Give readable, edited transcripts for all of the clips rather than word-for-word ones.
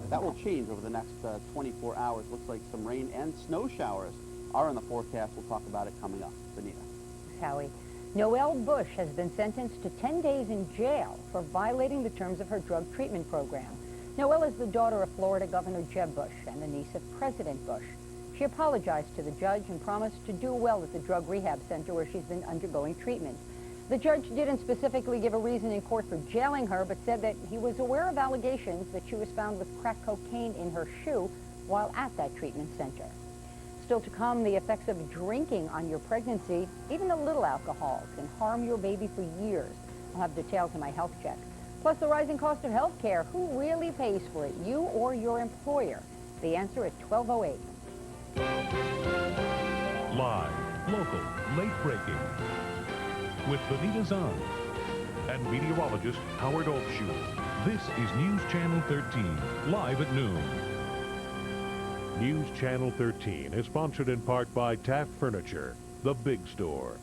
That will change over the next 24 hours. Looks like some rain and snow showers are in the forecast. We'll talk about it coming up. Benita. Howie. Noelle Bush has been sentenced to 10 days in jail for violating the terms of her drug treatment program. Noelle is the daughter of Florida Governor Jeb Bush and the niece of President Bush. She apologized to the judge and promised to do well at the drug rehab center where she's been undergoing treatment. The judge didn't specifically give a reason in court for jailing her, but said that he was aware of allegations that she was found with crack cocaine in her shoe while at that treatment center. Still to come, the effects of drinking on your pregnancy. Even a little alcohol can harm your baby for years. I'll have details in my health check. Plus the rising cost of health care. Who really pays for it, you or your employer? The answer at 12:08. Live, local, late-breaking. With Benita Zahn and meteorologist Howard Altschule. This is News Channel 13, live at noon. News Channel 13 is sponsored in part by Taft Furniture, the big store.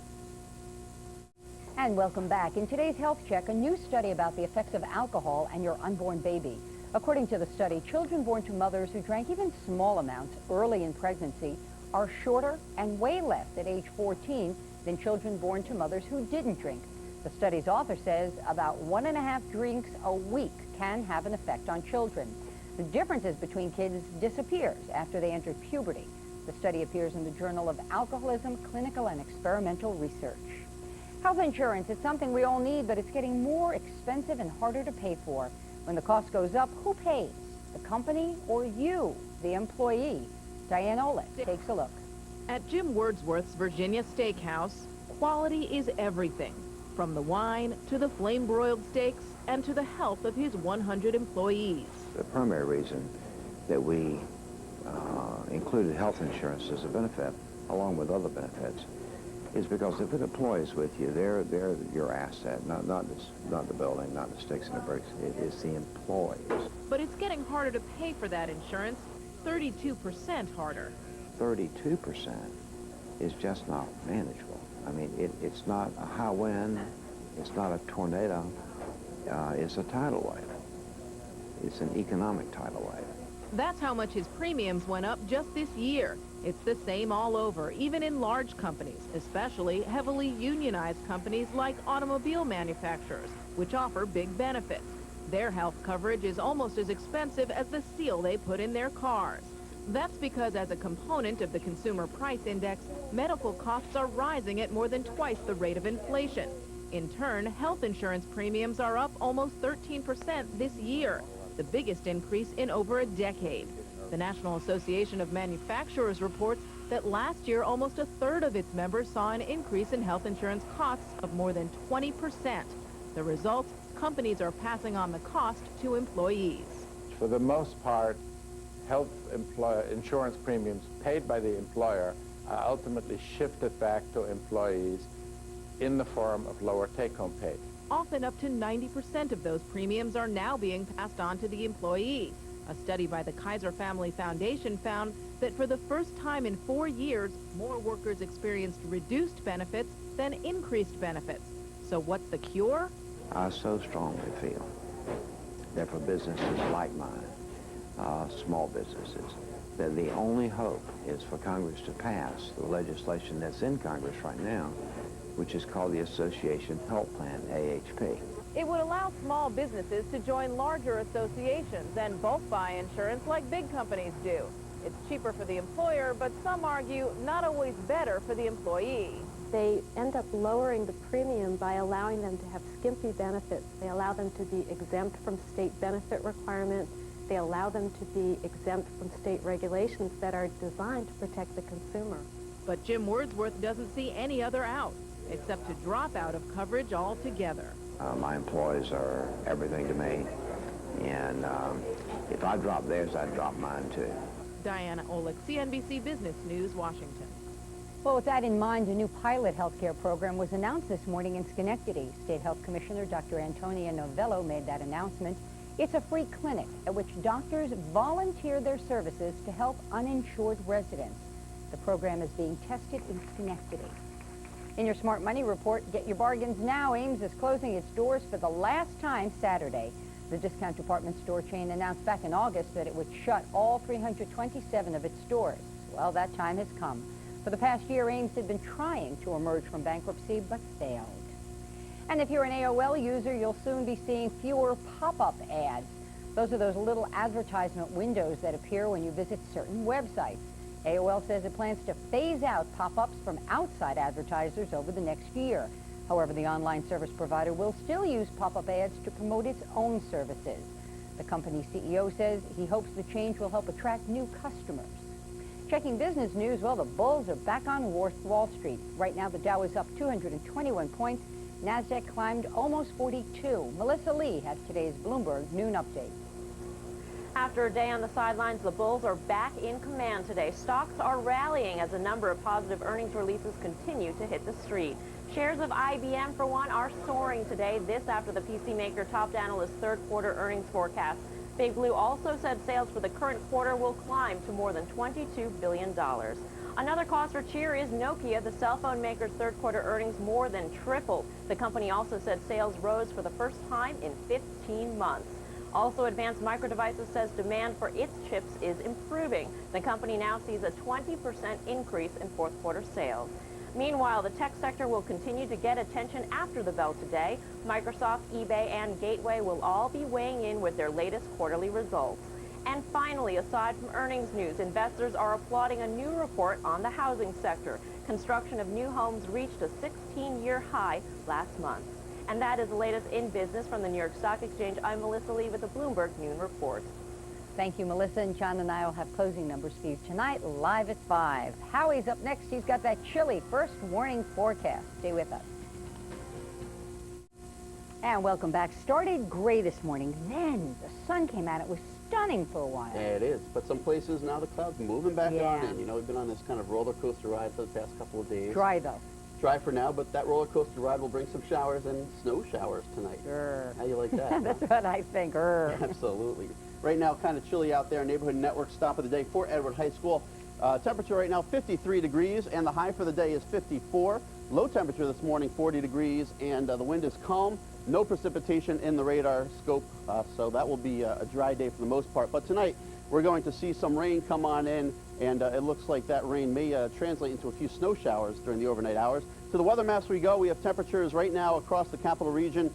And welcome back. In today's health check, a new study about the effects of alcohol and your unborn baby. According to the study, children born to mothers who drank even small amounts early in pregnancy are shorter and weigh less at age 14 than children born to mothers who didn't drink. The study's author says about 1.5 drinks a week can have an effect on children. The differences between kids disappears after they enter puberty. The study appears in the Journal of Alcoholism, Clinical and Experimental Research. Health insurance is something we all need, but it's getting more expensive and harder to pay for. When the cost goes up, who pays? The company or you, the employee? Diane Olick takes a look. At Jim Wordsworth's Virginia Steakhouse, quality is everything, from the wine to the flame-broiled steaks and to the health of his 100 employees. The primary reason that we included health insurance as a benefit, along with other benefits, is because if an employee is with you, they're your asset, not the building, not the sticks and the bricks. It is the employees. But it's getting harder to pay for that insurance, 32% harder. 32% is just not manageable. I mean, it's not a high wind, it's not a tornado, it's a tidal wave. It's an economic tidal wave. That's how much his premiums went up just this year. It's the same all over, even in large companies, especially heavily unionized companies like automobile manufacturers, which offer big benefits. Their health coverage is almost as expensive as the steel they put in their cars. That's because as a component of the Consumer Price Index, medical costs are rising at more than twice the rate of inflation. In turn, health insurance premiums are up almost 13% this year, the biggest increase in over a decade. The National Association of Manufacturers reports that last year, almost a third of its members saw an increase in health insurance costs of more than 20%. The result, companies are passing on the cost to employees. For the most part, health insurance premiums paid by the employer are ultimately shifted back to employees in the form of lower take-home pay. Often up to 90% of those premiums are now being passed on to the employee. A study by the Kaiser Family Foundation found that for the first time in 4 years, more workers experienced reduced benefits than increased benefits. So what's the cure? I so strongly feel that for businesses like mine, small businesses, that the only hope is for Congress to pass the legislation that's in Congress right now, which is called the Association Health Plan, AHP. It would allow small businesses to join larger associations and bulk buy insurance like big companies do. It's cheaper for the employer, but some argue not always better for the employee. They end up lowering the premium by allowing them to have skimpy benefits. They allow them to be exempt from state benefit requirements. They allow them to be exempt from state regulations that are designed to protect the consumer. But Jim Wordsworth doesn't see any other out, except to drop out of coverage altogether. My employees are everything to me, and if I drop theirs, I'd drop mine too. Diana Olick, CNBC Business News, Washington. Well, with that in mind, a new pilot health care program was announced this morning in Schenectady. State Health Commissioner Dr. Antonia Novello made that announcement. It's a free clinic at which doctors volunteer their services to help uninsured residents. The program is being tested in Schenectady. In your Smart Money Report, get your bargains now. Ames is closing its doors for the last time Saturday. The discount department store chain announced back in August that it would shut all 327 of its stores. Well, that time has come. For the past year, Ames had been trying to emerge from bankruptcy, but failed. And if you're an AOL user, you'll soon be seeing fewer pop-up ads. Those are those little advertisement windows that appear when you visit certain websites. AOL says it plans to phase out pop-ups from outside advertisers over the next year. However, the online service provider will still use pop-up ads to promote its own services. The company's CEO says he hopes the change will help attract new customers. Checking business news, well, the bulls are back on Wall Street. Right now, the Dow is up 221 points. NASDAQ climbed almost 42. Melissa Lee has today's Bloomberg Noon Update. After a day on the sidelines, the bulls are back in command today. Stocks are rallying as a number of positive earnings releases continue to hit the street. Shares of IBM, for one, are soaring today. This after the PC maker topped analysts' third-quarter earnings forecast. Big Blue also said sales for the current quarter will climb to more than $22 billion. Another cause for cheer is Nokia. The cell phone maker's third-quarter earnings more than tripled. The company also said sales rose for the first time in 15 months. Also, Advanced Micro Devices says demand for its chips is improving. The company now sees a 20% increase in fourth-quarter sales. Meanwhile, the tech sector will continue to get attention after the bell today. Microsoft, eBay, and Gateway will all be weighing in with their latest quarterly results. And finally, aside from earnings news, investors are applauding a new report on the housing sector. Construction of new homes reached a 16-year high last month. And that is the latest in business from the New York Stock Exchange. I'm Melissa Lee with the Bloomberg Noon Report. Thank you, Melissa. And John and I will have closing numbers for you tonight, live at 5. Howie's up next. He's got that chilly first warning forecast. Stay with us. And welcome back. Started gray this morning. Then the sun came out. It was stunning for a while. Yeah, it is. But some places now the clouds moving back Yeah. on in. You know, we've been on this kind of roller coaster ride for the past couple of days. Dry, though. Dry for now, but that roller coaster ride will bring some showers and snow showers tonight. Grr. How you like that? That's what I think. Grr. Absolutely. Right now, kind of chilly out there. Neighborhood Network stop of the day for Edward High School. Temperature right now 53 degrees, and the high for the day is 54. Low temperature this morning 40 degrees, and the wind is calm. No precipitation in the radar scope, so that will be a dry day for the most part. But tonight, we're going to see some rain come on in, and it looks like that rain may translate into a few snow showers during the overnight hours. To the weather maps we go. We have temperatures right now across the capital region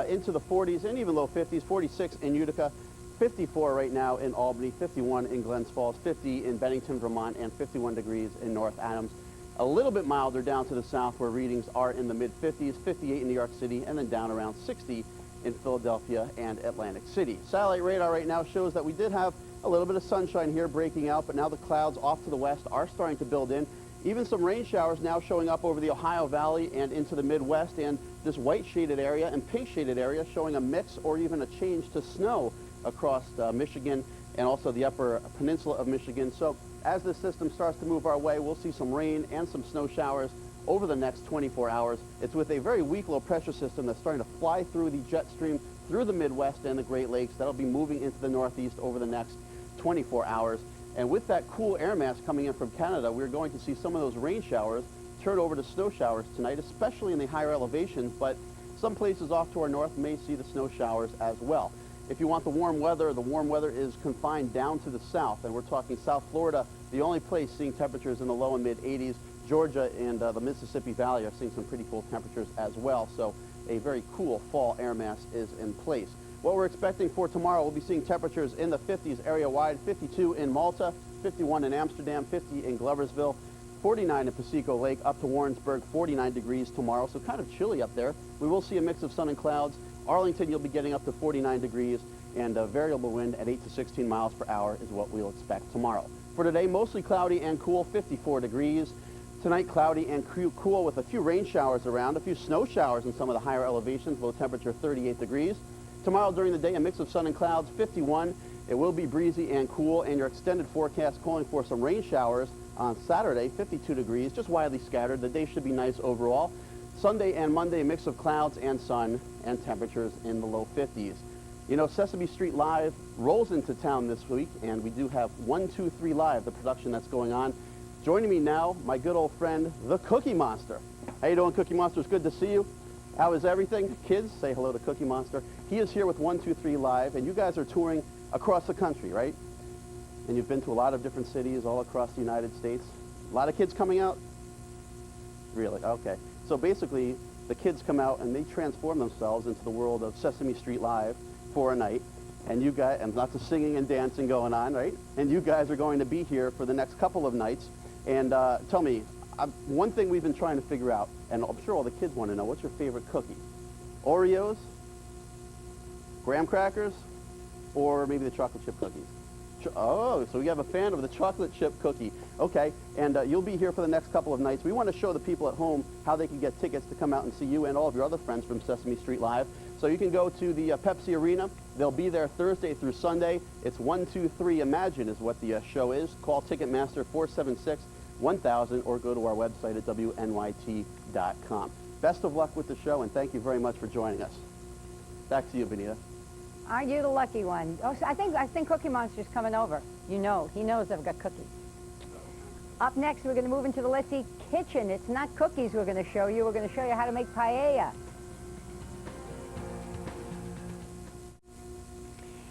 into the 40s and even low 50s, 46 in Utica, 54 right now in Albany, 51 in Glens Falls, 50 in Bennington, Vermont, and 51 degrees in North Adams. A little bit milder down to the south where readings are in the mid-50s, 58 in New York City, and then down around 60 in Philadelphia and Atlantic City. Satellite radar right now shows that we did have a little bit of sunshine here breaking out, but now the clouds off to the west are starting to build in. Even some rain showers now showing up over the Ohio Valley and into the Midwest, and this white shaded area and pink shaded area showing a mix or even a change to snow across Michigan and also the upper peninsula of Michigan. So as this system starts to move our way, we'll see some rain and some snow showers over the next 24 hours. It's with a very weak low pressure system that's starting to fly through the jet stream through the Midwest and the Great Lakes. That'll be moving into the Northeast over the next 24 hours. And with that cool air mass coming in from Canada, we're going to see some of those rain showers turn over to snow showers tonight, especially in the higher elevations, but some places off to our north may see the snow showers as well. If you want the warm weather is confined down to the south, and we're talking South Florida, the only place seeing temperatures in the low and mid 80s. Georgia and the Mississippi Valley are seeing some pretty cool temperatures as well, so a very cool fall air mass is in place. What we're expecting for tomorrow, we'll be seeing temperatures in the 50s area-wide, 52 in Malta, 51 in Amsterdam, 50 in Gloversville, 49 in Pico Lake, up to Warrensburg, 49 degrees tomorrow, so kind of chilly up there. We will see a mix of sun and clouds. Arlington, you'll be getting up to 49 degrees, and a variable wind at 8 to 16 miles per hour is what we'll expect tomorrow. For today, mostly cloudy and cool, 54 degrees. Tonight, cloudy and cool with a few rain showers around, a few snow showers in some of the higher elevations, low temperature 38 degrees. Tomorrow during the day, a mix of sun and clouds, 51. It will be breezy and cool, and your extended forecast calling for some rain showers on Saturday, 52 degrees, just widely scattered. The day should be nice overall. Sunday and Monday, a mix of clouds and sun and temperatures in the low 50s. You know, Sesame Street Live rolls into town this week, and we do have 1, 2, 3 Live, the production that's going on. Joining me now, my good old friend, the Cookie Monster. How you doing, Cookie Monster? It's good to see you. How is everything? Kids, say hello to Cookie Monster. He is here with 123 Live, and you guys are touring across the country, right? And you've been to a lot of different cities all across the United States. A lot of kids coming out? Really? Okay. So basically, the kids come out and they transform themselves into the world of Sesame Street Live for a night. And you guys, and lots of singing and dancing going on, right? And you guys are going to be here for the next couple of nights. And tell me, one thing we've been trying to figure out, and I'm sure all the kids want to know, what's your favorite cookie? Oreos, graham crackers, or maybe the chocolate chip cookies? Oh, so we have a fan of the chocolate chip cookie. Okay, and you'll be here for the next couple of nights. We want to show the people at home how they can get tickets to come out and see you and all of your other friends from Sesame Street Live. So you can go to the Pepsi Arena. They'll be there Thursday through Sunday. It's 123 Imagine is what the show is. Call Ticketmaster 476-1000 or go to our website at WNYT.com. Best of luck with the show, and thank you very much for joining us. Back to you, Benita. Aren't you the lucky one? Oh, so I think Cookie Monster's coming over. You know, he knows I've got cookies. Up next, we're going to move into the Let's Eat kitchen. It's not cookies we're going to show you. We're going to show you how to make paella.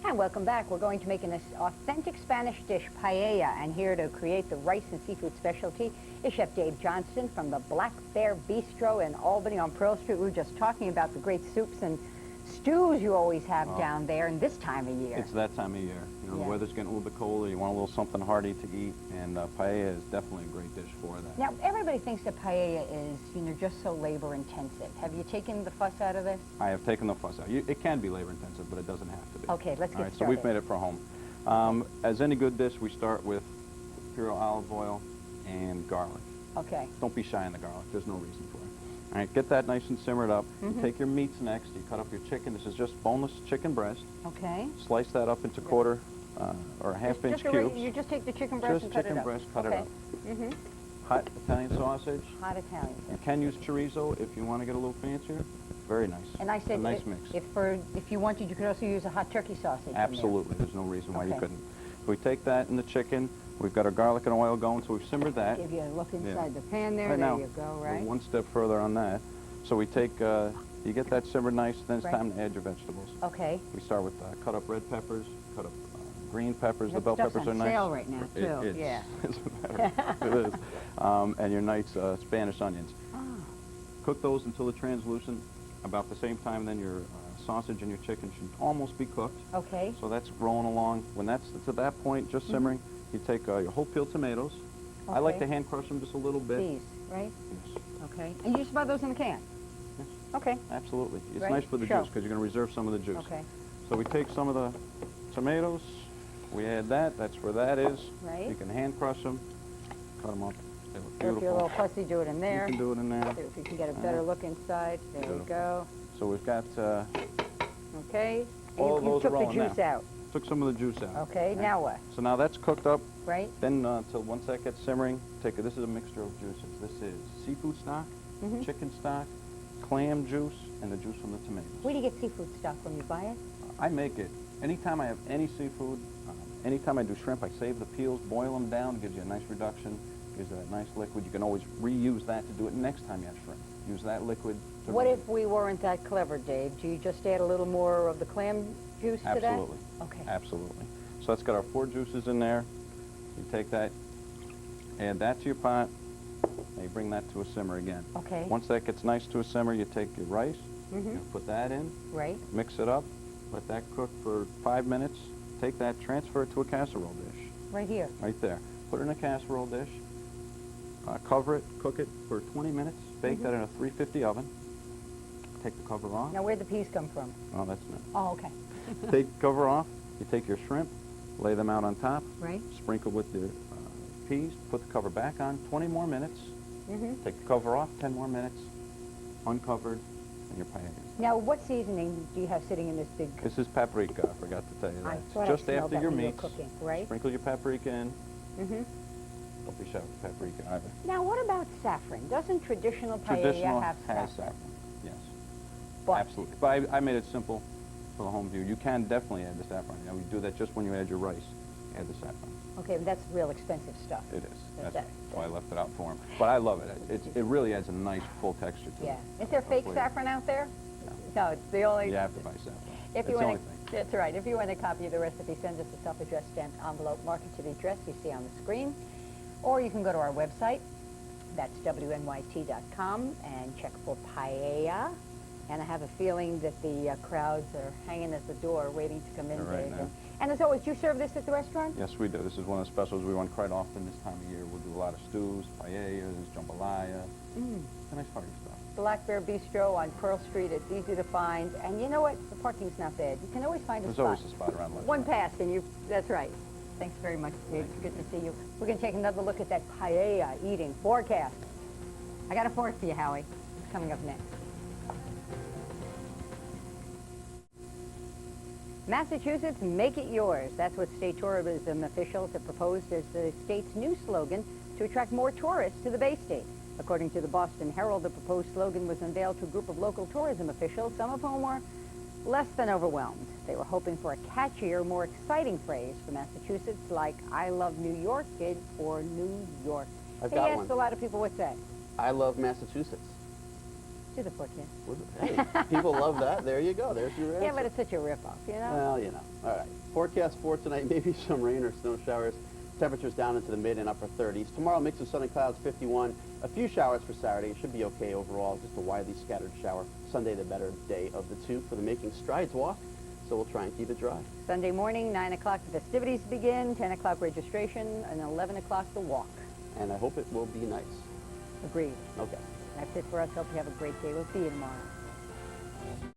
And welcome back. We're going to make an authentic Spanish dish, paella. And here to create the rice and seafood specialty is Chef Dave Johnston from the Black Bear Bistro in Albany on Pearl Street. We were just talking about the great soups and stews you always have down there in this time of year. It's that time of year. You know, the weather's getting a little bit colder. You want a little something hearty to eat, and paella is definitely a great dish for that. Now, everybody thinks that paella is, you know, just so labor-intensive. Have you taken the fuss out of this? I have taken the fuss out. It can be labor-intensive, but it doesn't have to be. Okay, let's get started. So we've made it for home. As any good dish, we start with pure olive oil and garlic. Okay. Don't be shy on the garlic. There's no reason for it. All right, get that nice and simmered up. You take your meats next. You cut up your chicken. This is just boneless chicken breast. Okay. Slice that up into quarter or half-inch cubes. You just take the chicken breast and cut it up? Just chicken breast, cut it up. Hot Italian sausage. Hot Italian. You can use chorizo if you want to get a little fancier. Very nice. And I said, a nice mix. If you wanted, you could also use a hot turkey sausage. Absolutely. There's no reason why you couldn't. So we take that and the chicken. We've got our garlic and oil going, so we've simmered that. Give you a look inside the pan there. Right there now, you go, right? One step further on that. So we take, you get that simmered nice, then it's time to add your vegetables. Okay. We start with cut up red peppers, cut up green peppers. That the bell stuff's peppers on are nice. sale right now, too. Yeah. It is. And your nice Spanish onions. Cook those until they're translucent. About the same time, then your sausage and your chicken should almost be cooked. Okay. So that's rolling along. When that's to that point, just simmering, you take your whole peeled tomatoes. I like to hand crush them just a little bit. These, right? Yes. Okay. And you just buy those in the can? Yes. Okay. Absolutely. It's Right. nice for the juice because you're going to reserve some of the juice. Okay. So we take some of the tomatoes. We add that. That's where that is. Right. You can hand crush them. Cut them up. They look If you're a beautiful. little fussy, do it in there. You can do it in there. See if you can get a better look inside. There we Beautiful. go. So we've got Okay. And all of you those took are the rolling juice now. out. Took some of the juice out. Okay. Right. Now what? So now that's cooked up. Right. Then until once that gets simmering, this is a mixture of juices. This is seafood stock, chicken stock, clam juice, and the juice from the tomatoes. Where do you get seafood stock from? You buy it? I make it. Anytime I have any seafood, anytime I do shrimp, I save the peels, boil them down, gives you a nice reduction, gives you that nice liquid. You can always reuse that to do it next time you have shrimp. Use that liquid. What if we weren't that clever, Dave? Do you just add a little more of the clam juice to that? Absolutely. Okay. Absolutely. So that's got our 4 juices in there. You take that, add that to your pot, and you bring that to a simmer again. Okay. Once that gets nice to a simmer, you take your rice, you put that in, Right. mix it up, let that cook for 5 minutes, take that, transfer it to a casserole dish, Right here. right there. Put it in a casserole dish, cover it, cook it for 20 minutes, bake that in a 350 oven, take the cover off. Now, where'd the peas come from? Oh, that's not. Oh, okay. Take the cover off, you take your shrimp, lay them out on top, Right. sprinkle with the peas, put the cover back on, 20 more minutes, take the cover off, 10 more minutes, uncovered, and your paella. Now, what seasoning do you have sitting in this big? This is paprika, I forgot to tell you I that. thought I Just smelled after that your when you were meats, cooking, right? sprinkle your paprika in. Don't be shy with the paprika either. Now, what about saffron? Doesn't traditional paella Traditional have has saffron? saffron, yes. But Absolutely. But I made it simple for the home view. You can definitely add the saffron. You know, we do that just when you add your rice. add the saffron. Okay, but that's real expensive stuff. It is. That's That's why I left it out for him. But I love it. It really adds a nice full texture to Yeah. it. Is there fake Hopefully- saffron out there? No. No, it's the only... You have to buy saffron. If It's you the want only thing. That's right. If you want a copy of the recipe, send us a self-addressed stamped envelope, mark it to the address you see on the screen. Or you can go to our website, that's WNYT.com, and check for paella. And I have a feeling that the crowds are hanging at the door waiting to come in. They're right Dave. now. And as always, you serve this at the restaurant? Yes, we do. This is one of the specials we run quite often this time of year. We'll do a lot of stews, paellas, jambalaya. It's a nice party stuff. Black Bear Bistro on Pearl Street. It's easy to find. And you know what? The parking's not bad. You can always find a There's spot. always a spot around lunch. One pass, and you, that's right. Thanks very much, Dave. Good to see you. We're going to take another look at that paella eating forecast. I got a fork for you, Howie. It's coming up next. Massachusetts, make it yours. That's what state tourism officials have proposed as the state's new slogan to attract more tourists to the Bay State. According to the Boston Herald, the proposed slogan was unveiled to a group of local tourism officials, some of whom were less than overwhelmed. They were hoping for a catchier, more exciting phrase for Massachusetts, like, I love New York, kid, or New York. I've They got asked one. a lot of people, what's that? I love Massachusetts. Do the foot, kid. Hey, people love that. There you go. There's your answer. Yeah, but it's such a rip-off, you know? Well, you know. All right. Forecast for tonight, maybe some rain or snow showers. Temperatures down into the mid and upper 30s. Tomorrow, mix of sun and clouds, 51. A few showers for Saturday. It should be okay overall. Just a widely scattered shower. Sunday, the better day of the two for the Making Strides walk. So we'll try and keep it dry. Sunday morning, 9 o'clock, the festivities begin, 10 o'clock registration, and 11 o'clock the walk. And I hope it will be nice. Agreed. Okay. That's it for us. Hope you have a great day. We'll see you tomorrow.